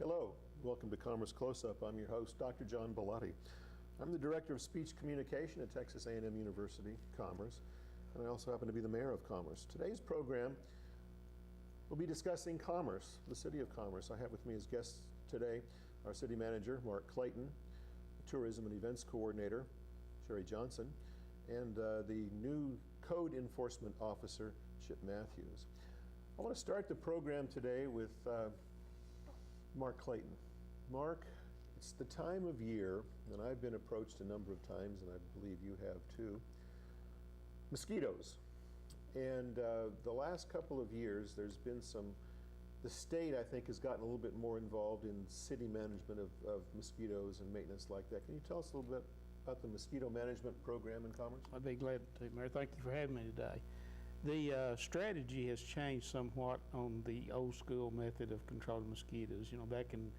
Hello, welcome to Commerce Close Up. I'm your host, Dr. John Ballotti. I'm the Director of Speech Communication at Texas A&M University, Commerce, and I also happen to be the Mayor of Commerce. Today's program will be discussing commerce, the City of Commerce. I have with me as guests today our City Manager, Mark Clayton, Tourism and Events Coordinator, Sherry Johnson, and the new Code Enforcement Officer, Chip Matthews. I want to start the program today with Mark Clayton. Mark, it's the time of year, and I've been approached a number of times, and I believe you have too, mosquitoes. And the last couple of years, there's been the state, I think, has gotten a little bit more involved in city management of mosquitoes and maintenance like that. Can you tell us a little bit about the Mosquito Management Program in Commerce? I'd be glad to, Mayor. Thank you for having me today. The strategy has changed somewhat on the old school method of controlling mosquitoes. You know, back in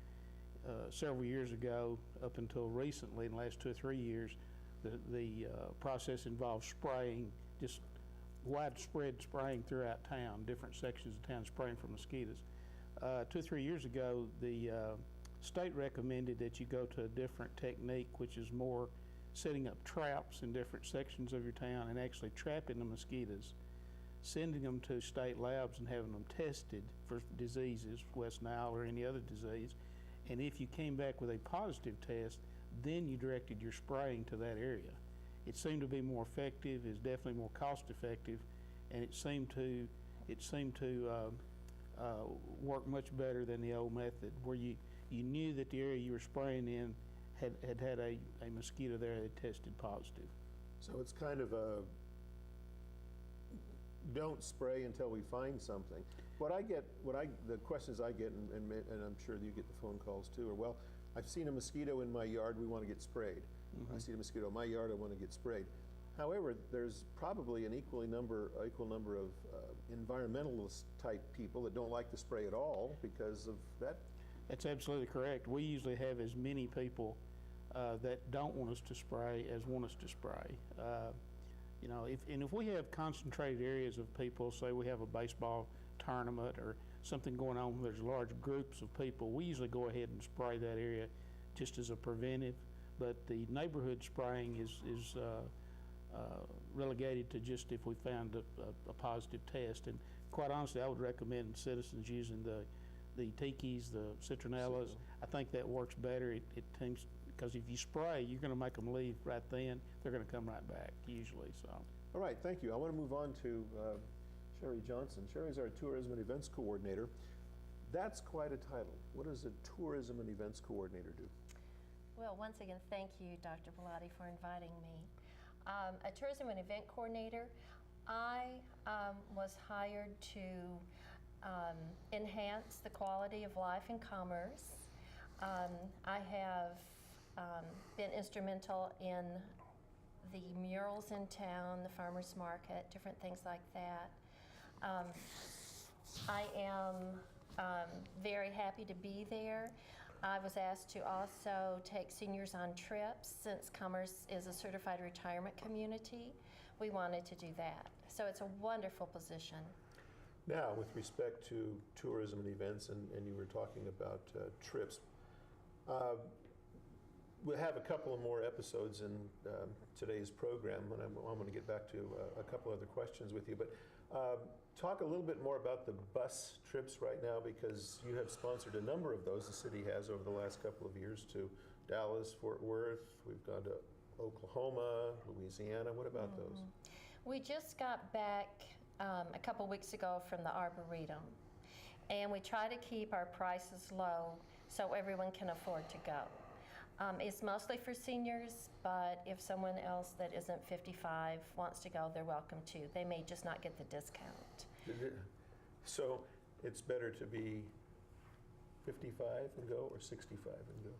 several years ago, up until recently, in the last 2 or 3 years, the process involved spraying, just widespread spraying throughout town, different sections of town spraying for mosquitoes. 2 or 3 years ago, the state recommended that you go to a different technique, which is more setting up traps in different sections of your town and actually trapping the mosquitoes, sending them to state labs and having them tested for diseases, West Nile or any other disease. And if you came back with a positive test, then you directed your spraying to that area. It seemed to be more effective, it's definitely more cost effective, and it seemed to work much better than the old method, where you knew that the area you were spraying in had a mosquito there that tested positive. So it's kind of a don't spray until we find something. The questions I get, and I'm sure you get the phone calls too, are, well, I've seen a mosquito in my yard, we want to get sprayed. I see a mosquito in my yard, I want to get sprayed. However, there's probably an equal number of environmentalist type people that don't like to spray at all because of that. That's absolutely correct. We usually have as many people that don't want us to spray as want us to spray. You know, if we have concentrated areas of people, say we have a baseball tournament or something going on where there's large groups of people, we usually go ahead and spray that area just as a preventive. But the neighborhood spraying is relegated to just if we found a positive test. And quite honestly, I would recommend citizens using the tikis, the citronellas. I think that works better. It tends, because if you spray, you're going to make them leave right then. They're going to come right back usually. So. All right, thank you. I want to move on to Sherry Johnson. Sherry's our Tourism and Events Coordinator. That's quite a title. What does a Tourism and Events Coordinator do? Well, once again, thank you, Dr. Ballotti, for inviting me. A Tourism and Event Coordinator, I was hired to enhance the quality of life in commerce. I have been instrumental in the murals in town, the farmers market, different things like that. I am very happy to be there. I was asked to also take seniors on trips. Since Commerce is a certified retirement community, we wanted to do that. So it's a wonderful position. Now, with respect to tourism and events, and you were talking about trips, we'll have a couple of more episodes in today's program, and I'm going to get back to a couple other questions with you. But talk a little bit more about the bus trips right now, because you have sponsored a number of those. The city has over the last couple of years to Dallas, Fort Worth. We've gone to Oklahoma, Louisiana. What about those? We just got back a couple weeks ago from the Arboretum, and we try to keep our prices low so everyone can afford to go. It's mostly for seniors, but if someone else that isn't 55 wants to go, they're welcome to. They may just not get the discount. So it's better to be 55 and go, or 65 and go?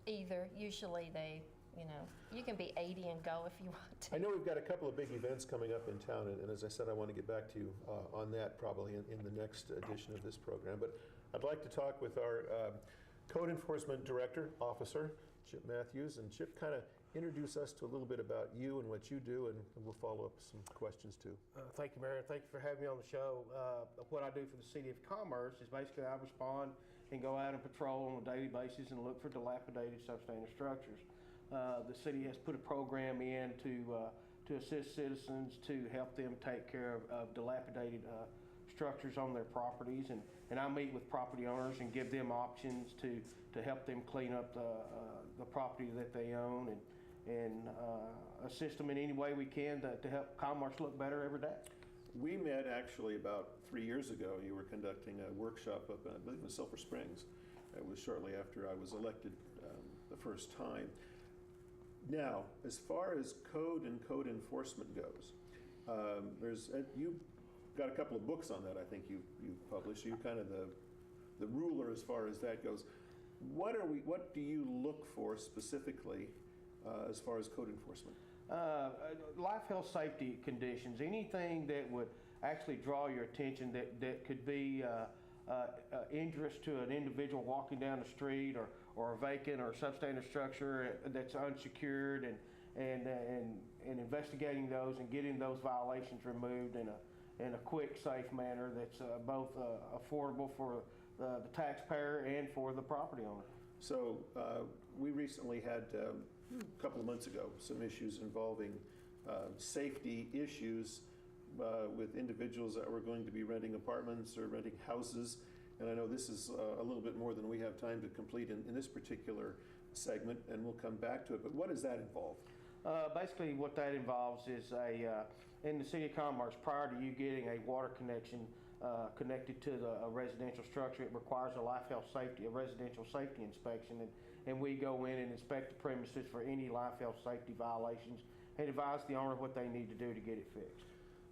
Either. Usually you can be 80 and go if you want to. I know we've got a couple of big events coming up in town, and as I said, I want to get back to you on that probably in the next edition of this program. But I'd like to talk with our Code Enforcement Director, Officer, Chip Matthews. And Chip, kind of introduce us to a little bit about you and what you do, and we'll follow up with some questions too. Thank you, Mayor. Thank you for having me on the show. What I do for the City of Commerce is basically I respond and go out and patrol on a daily basis and look for dilapidated substandard structures. The city has put a program in to assist citizens to help them take care of dilapidated structures on their properties, and I meet with property owners and give them options to help them clean up the property that they own, and assist them in any way we can to help Commerce look better every day. We met actually about 3 years ago. You were conducting a workshop up in, I believe, in Silver Springs. It was shortly after I was elected the first time. Now, as far as code and code enforcement goes, you've got a couple of books on that. I think you've published. You're kind of the ruler as far as that goes. What do you look for specifically as far as code enforcement? Life, health, safety conditions, anything that would actually draw your attention that could be injurious to an individual walking down the street, or a vacant or substandard structure that's unsecured, and investigating those and getting those violations removed in a quick, safe manner that's both affordable for the taxpayer and for the property owner. So we recently had, a couple of months ago, some issues involving safety issues with individuals that were going to be renting apartments or renting houses. And I know this is a little bit more than we have time to complete in this particular segment, and we'll come back to it. But what does that involve? Basically, what that involves is in the City of Commerce, prior to you getting a water connection connected to a residential structure, it requires a residential safety inspection, and we go in and inspect the premises for any life, health, safety violations and advise the owner what they need to do to get it fixed.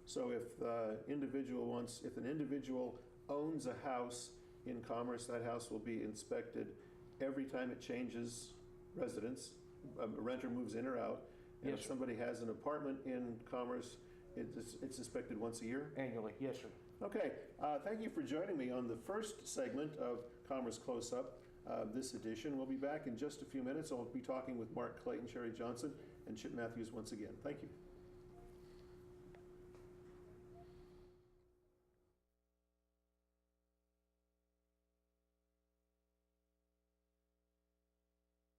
So if an individual owns a house in Commerce, that house will be inspected every time it changes residence, a renter moves in or out. And Yes, if sir. somebody has an apartment in Commerce, it's inspected once a year? Annually, yes, sir. Okay, thank you for joining me on the first segment of Commerce Close Up, this edition. We'll be back in just a few minutes. I'll be talking with Mark Clayton, Sherry Johnson, and Chip Matthews once again. Thank you.